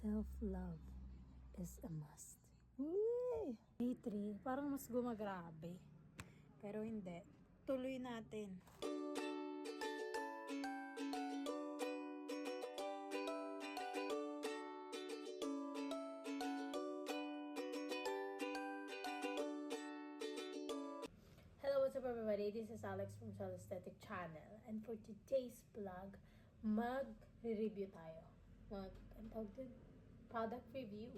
Self-love is a must. Uy! Day 3, parang mas gumagrabe. Pero hindi. Tuloy natin. Hello, what's up everybody? This is Alex from Shell Aesthetic Channel. And for today's vlog, mag-review tayo. Product review.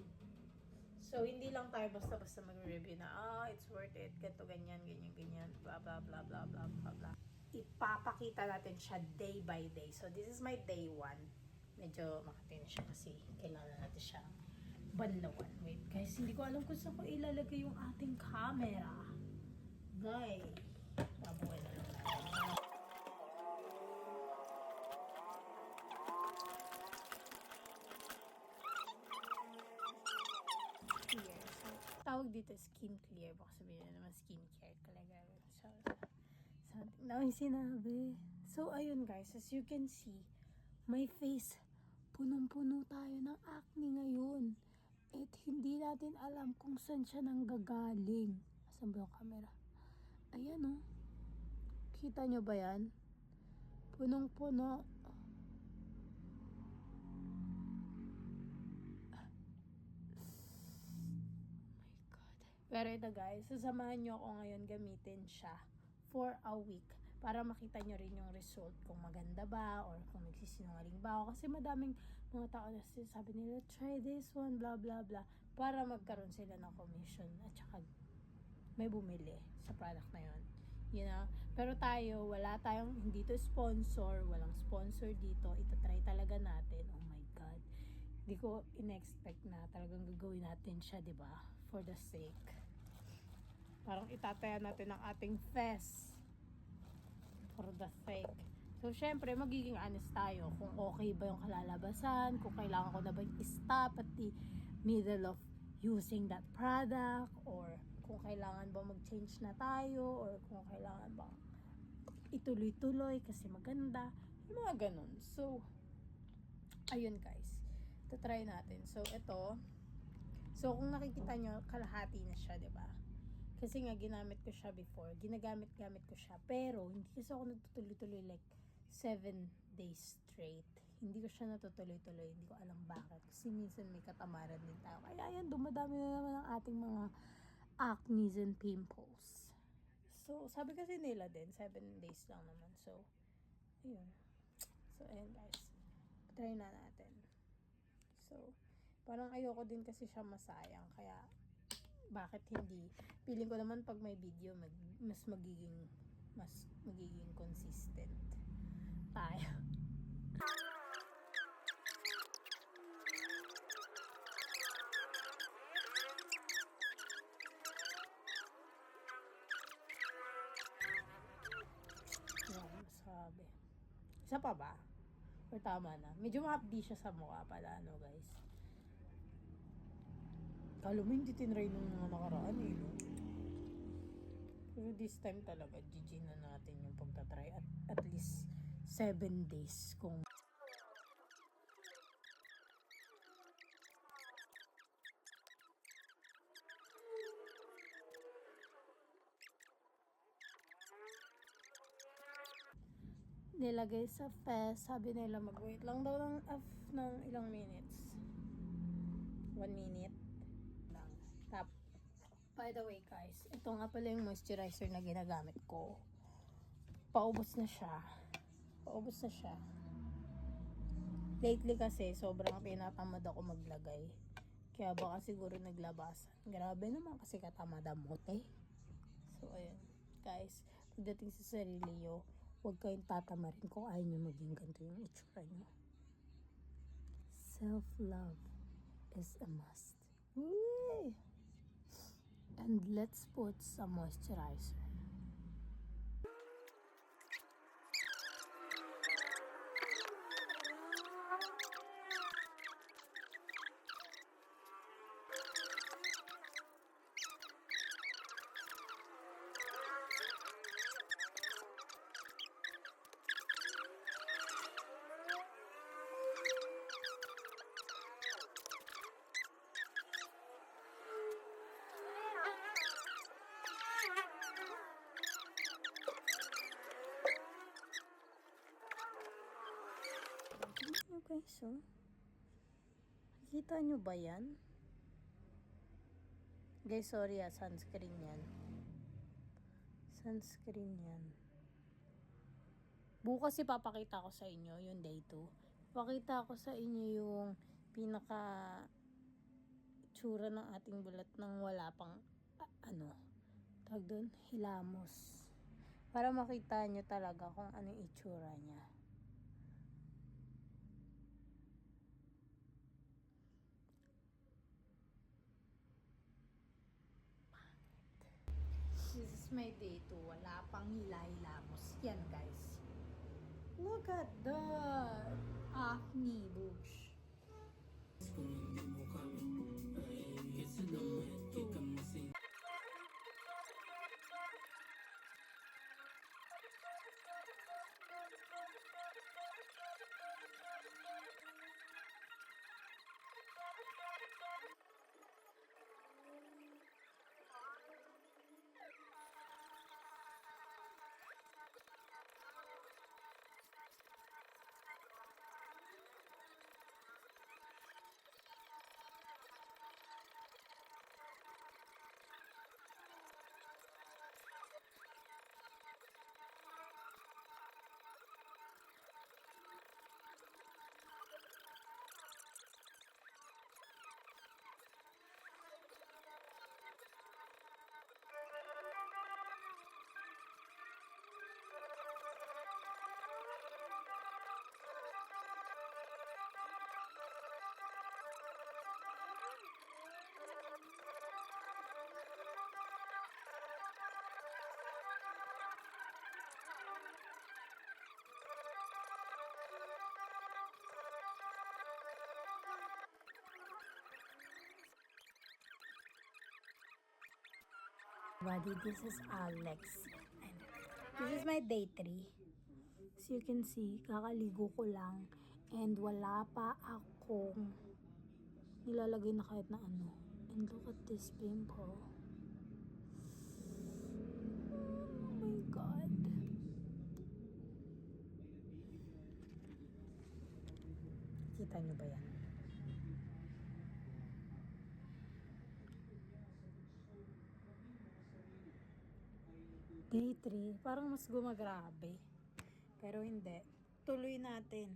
So, hindi lang tayo basta-basta mag-review na, it's worth it, ganito, ganyan, blah, blah, blah, blah, blah, blah, blah. Ipapakita natin siya day by day. So, this is my day 1. Medyo makatin siya kasi kailangan natin siya banlawan. Wait, guys, hindi ko alam kung saan ko ilalagay yung ating camera. Guys, babuhay na lang natin. Tawag dito skin clear. Baka sabihin na naman skincare talaga. So something na may sinabi. So, ayun guys. As you can see, my face, punong-puno tayo ng acne ngayon. At hindi natin alam kung saan siya nanggagaling. Asan ba yung camera? Ayan o. Kita nyo ba yan? Punong-puno. Pero ito guys, sasamahan nyo ako ngayon gamitin siya for a week para makita nyo rin yung result kung maganda ba or kung nagsisinungaling ba ako. Kasi madaming mga tao na sabi nila, try this one, blah blah blah, para magkaroon sila ng commission at saka may bumili sa product na yun. You know? Pero tayo, wala tayong, hindi to sponsor, walang sponsor dito, itatry talaga natin. Oh my God. Hindi ko in-expect na talagang gagawin natin siya, di ba? For the sake. Parang itataya natin ang ating fest. For the sake. So, syempre, magiging honest tayo kung okay ba yung kalalabasan, kung kailangan ko na ba i-stop at the middle of using that product, or kung kailangan ba mag-change na tayo, or kung kailangan ba ituloy-tuloy kasi maganda. Yung mga ganun. So, ayun guys. Try natin. So, ito. So, kung nakikita nyo, kalahati na siya, diba? Kasi nga, ginamit ko siya before. Ginagamit-gamit ko siya. Pero, hindi kasi ako nagtutuloy-tuloy like 7 days straight. Hindi ko siya natutuloy-tuloy. Hindi ko alam bakit. Kasi minsan may katamaran din tayo. Kaya, ayan, dumadami na naman ang ating mga acne and pimples. So, sabi kasi nila din, 7 days lang naman. So, ayun. So, ayan guys. Try na natin. So, parang ayoko din kasi siya masayang. Kaya, bakit hindi? Feeling ko naman pag may video, mas magiging consistent tayo. Yan, masabi. Isa pa ba? Or tama na? Medyo mahapdi siya sa mukha pala, ano guys. Kala mo hindi tinry nung mga nakaraan eh, no? Pero this time talaga, GG na natin yung pagtatry at least 7 days kung nilagay sa fest. Sabi nila mag-wait lang daw ng ilang minutes. 1 minute lang. Tap. By the way guys, ito nga pala yung moisturizer na ginagamit ko. Paubos na siya. Lately kasi sobrang tinatamad ako maglagay. Kaya baka siguro naglabasan. Grabe naman kasi katamad mo, eh. So ayun. Guys, pagdating sa sarili nyo, huwag kayong tatamarin kung ayaw nyo maging ganito yung itsura nyo. Self-love is a must. Woo! And let's put some moisturizer. Guys, oh. Nakikita nyo ba yan? Guys, sorry sunscreen yan. Sunscreen yan. Bukas ipapakita ko sa inyo yung day 2. Ipakita ko sa inyo yung pinaka tsura ng ating bulat nang wala pang tawag doon, hilamos. Para makita nyo talaga kung ano yung itsura niya. This is my day 2. Wala pang hilamos. Yan, guys. Look at that. Acne boobs. Buddy, this is Alex. And this is my day 3. As you can see, kakaligo ko lang. And wala pa akong nilalagay na kahit na ano. And look at this pimple. Oh my God. Kita nyo ba yan? Day 3, parang mas gumagrabe. Pero hindi. Tuloy natin.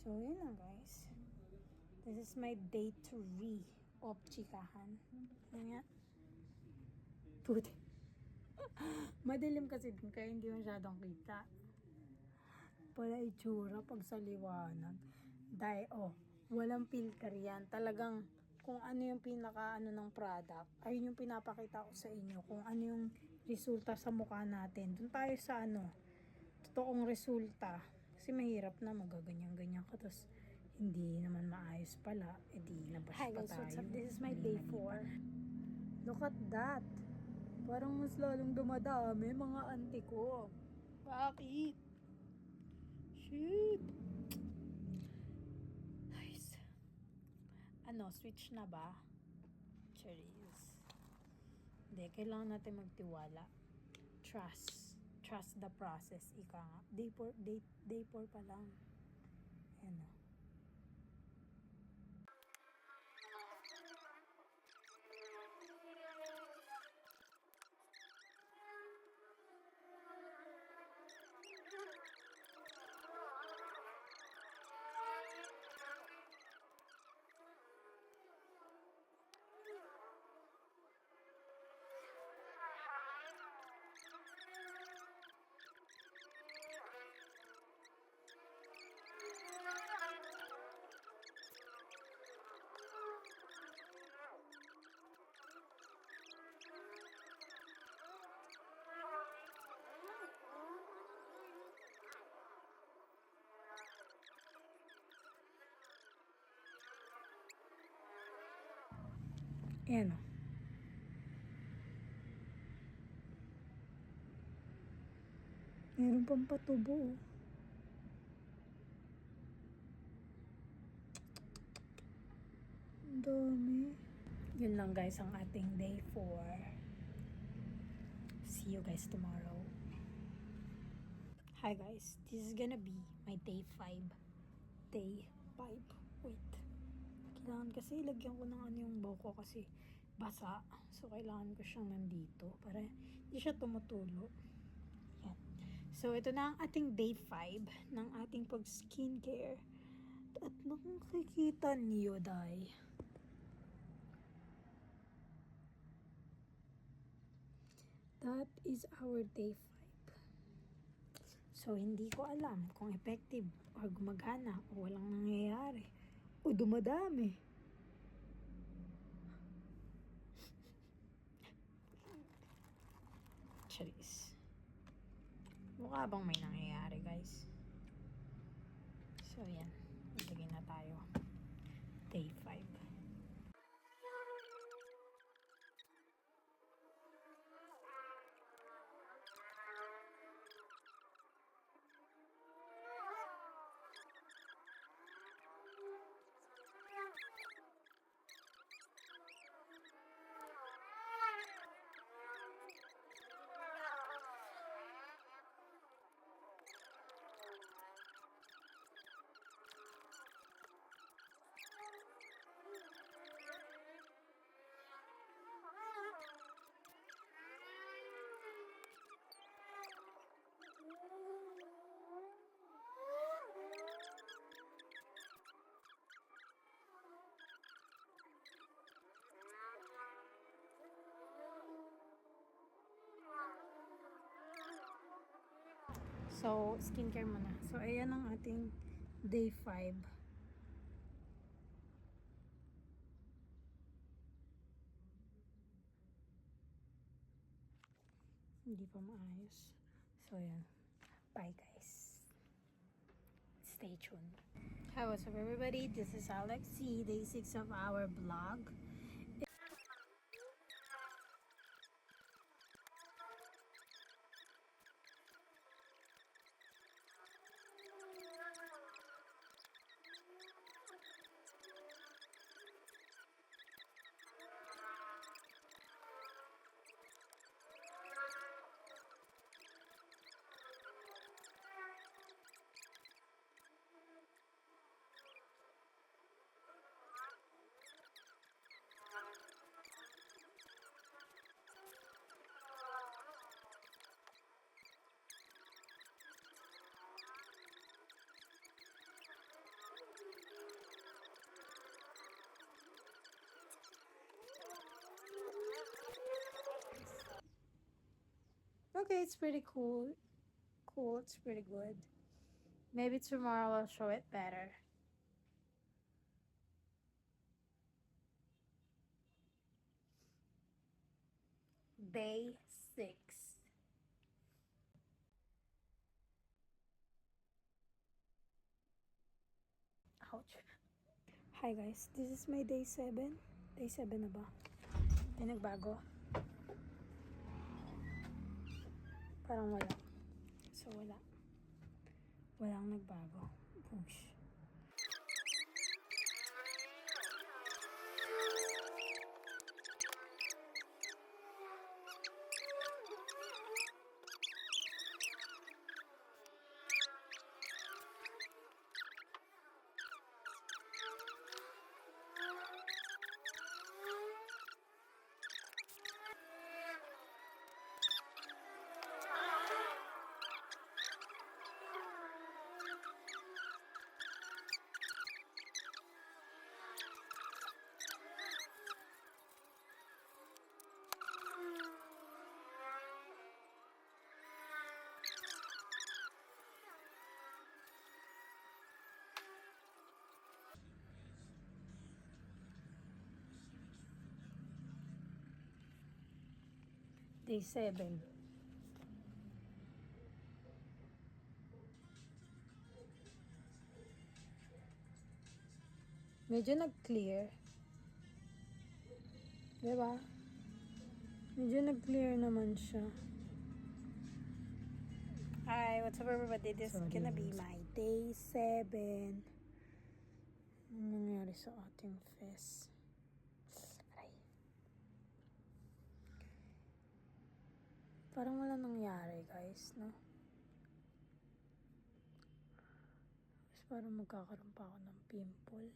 So, yun lang guys. This is my day 3 of chikahan. Ano nga? Puti. Madilim kasi din kaya hindi masyadong kita. Pala itsura pag sa liwanag. Dahil, walang filter yan. Talagang kung ano yung pinaka ng product, ayun yung pinapakita ko sa inyo. Kung ano yung resulta sa mukha natin. Doon tayo sa totoong resulta. Kasi mahirap na magaganyan-ganyan ka. Tapos, hindi naman maayos pala. E di, labas pa tayo. Hi guys, what's up? This is my day 4. Look at that. Parang mas lalong dumadami mga auntie ko. Bakit? Shit. Nice. Switch na ba? Cherries. Hindi, kailangan natin magtiwala. Trust the process. Ika nga. Day 4 pa lang. Ayan o. Ayan o. Meron pang patubo o. Ang dami. Yun lang guys ang ating day 4. See you guys tomorrow. Hi guys, this is gonna be my day 5. Day 5. Wait. Kailangan kasi ilagyan ko ng ano yung buhok ko kasi basa. So, kailangan ko siyang nandito para hindi siya tumutulo. Yan. So, ito na ang ating day 5 ng ating pag-skincare. At nakikita niyo, day. That is our day 5. So, hindi ko alam kung effective or gumagana o walang nangyayari o dumadami. Charis. Mukha bang may nangyayari, guys? So, yan. Ilagay na tayo. Day 5. So, skincare muna. So, ayan ang ating day 5. Hindi pa maayos. So, ayan. Bye, guys. Stay tuned. Hi, what's up, everybody? This is Alexi, day 6 of our vlog. Okay, it's pretty cool. It's pretty good. Maybe tomorrow I'll show it better. Day 6. Ouch. Hi guys, this is my day 7. Day 7 na ba? May nagbago. Parang wala. So wala. Walang nagbago. Push. Day 7. Medyo nag-clear. Diba? Medyo nag-clear naman siya. Hi, what's up everybody? This is gonna be my day 7. Anong nangyari sa ating face? Aray. Parang wala nangyari, guys, no? Mas parang magkakaroon pa ako ng pimple.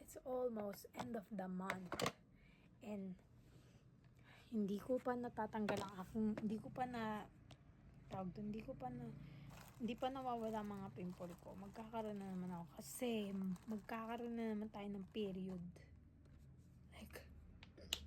It's almost end of the month. And hindi ko pa natatanggal ang aking, hindi pa nawawala mga pimple ko. Magkakaroon na naman ako kasi magkakaroon na naman tayo ng period. Like, ito.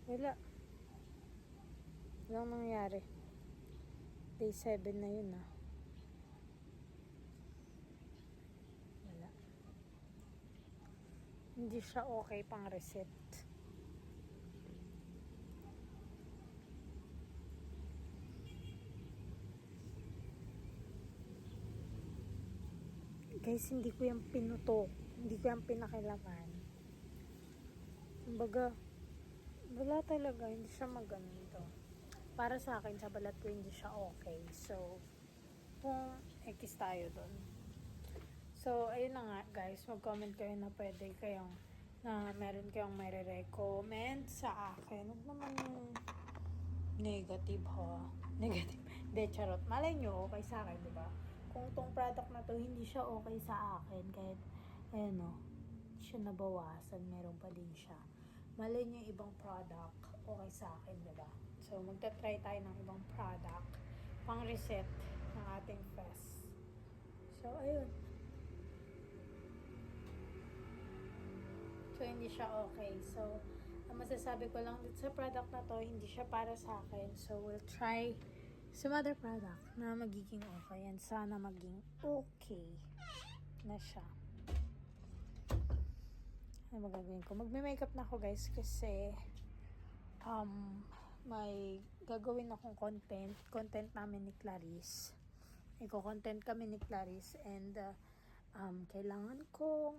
Wala. Walang nangyari. Day 7 na yun, ah. Wala. Hindi siya okay pang reset. Guys, hindi ko yung pinutok. Hindi ko yung pinakilaman. Kumbaga, wala talaga. Hindi siya maganda. Para sa akin, sa balat ko, hindi siya okay. So, kung X tayo dun. So, ayun na nga, guys. Mag-comment kayo na pwede kayong, na meron kayong may recommend sa akin. Huwag naman yung negative, ha? Negative. De, charot. Malay nyo, okay sa akin, diba? Kung tong product na to, hindi siya okay sa akin. Kahit, ayun o, siya nabawasan. Meron pa din siya. Malay nyo yung ibang product, okay sa akin, diba? So, magta-try tayo ng ibang product pang reset ng ating face. So, ayun. So, hindi siya okay. So, ang masasabi ko lang dito sa product na to, hindi siya para sa akin. So, we'll try some other product na magiging okay. And sana maging okay na siya. Ano magagawin ko? Magme-makeup na ako, guys, kasi may gagawin akong content namin ni Clarice. Iko-content kami ni Clarice and kailangan kong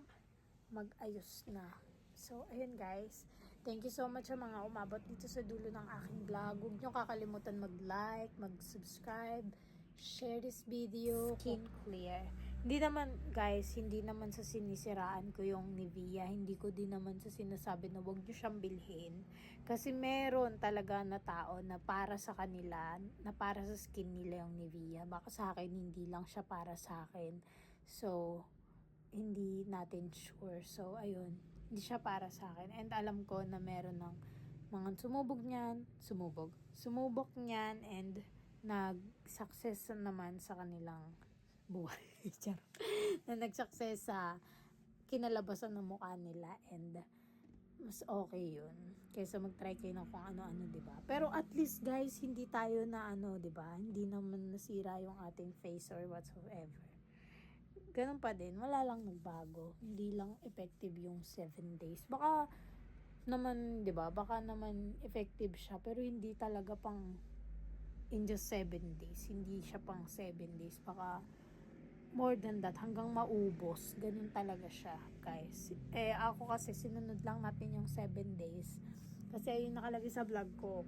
mag-ayos na. So, ayun, guys. Thank you so much sa mga umabot dito sa dulo ng aking vlog. Huwag niyo kakalimutan mag-like, mag-subscribe, share this video. Skin clear. Hindi naman, guys, hindi naman sa sinisiraan ko yung Nivea. Hindi ko din naman sa sinasabi na huwag niyo siyang bilhin. Kasi meron talaga na tao na para sa kanila, na para sa skin nila yung Nivea. Baka sa akin, hindi lang siya para sa akin. So, hindi natin sure. So, ayun. Hindi siya para sa akin. And alam ko na meron ng mga sumubok niyan and nag-success naman sa kanilang buhay. Na nag-success sa kinalabasan ng mukha nila and mas okay yun kaysa mag-try kayo ng kung ano-ano, 'di ba? Pero at least guys, hindi tayo na ano, 'di ba? Hindi naman nasira yung ating face or whatsoever. Ganun pa din, wala lang nagbago. Hindi lang effective yung 7 days. Baka naman, 'di ba? Baka naman effective siya pero hindi talaga pang in just 7 days. Hindi siya pang 7 days. Baka more than that, hanggang maubos. Ganun talaga siya, guys. Ako kasi, sinunod lang natin yung 7 days. Kasi ayun nakalagay sa vlog ko.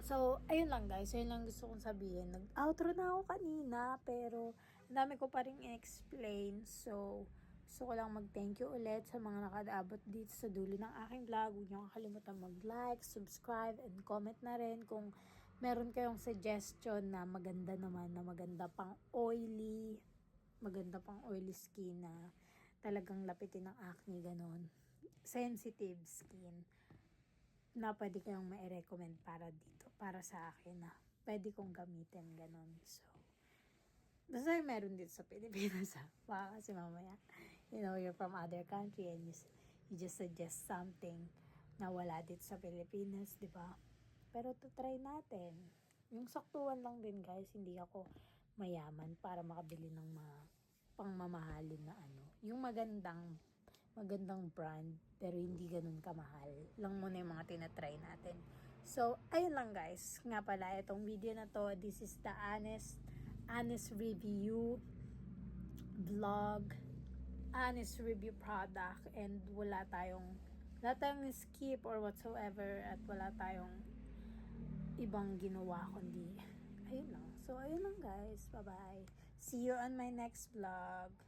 So, ayun lang guys. Ayun lang gusto kong sabihin. Nag-outro na ako kanina, pero ang dami ko pa rin i-explain. So, gusto ko lang mag-thank you ulit sa mga nakadaabot dito sa dulo ng aking vlog. Huwag niyo kakalimutan mag-like, subscribe, and comment na rin kung meron kayong suggestion na maganda naman, na maganda pang oily skin na talagang lapitin ng acne, ganon. Sensitive skin na pwede kayong ma-recommend para dito, para sa akin na pwede kong gamitin, ganon. So, basta meron dito sa Pilipinas ha. Baka kasi mamaya, you're from other country and you just suggest something na wala dito sa Pilipinas, di ba? Pero to try natin. Yung saktuan lang din guys, hindi ako mayaman para makabili ng mga pangmamahalin na ano. Yung magandang brand, pero hindi ganun kamahal. Lang muna yung mga tinatry natin. So, ayun lang guys. Nga pala, itong video na to, this is the honest review vlog, honest review product, and wala tayong skip or whatsoever, at wala tayong ibang ginawa kundi ayun lang. So, ayun lang guys. Bye-bye. See you on my next vlog.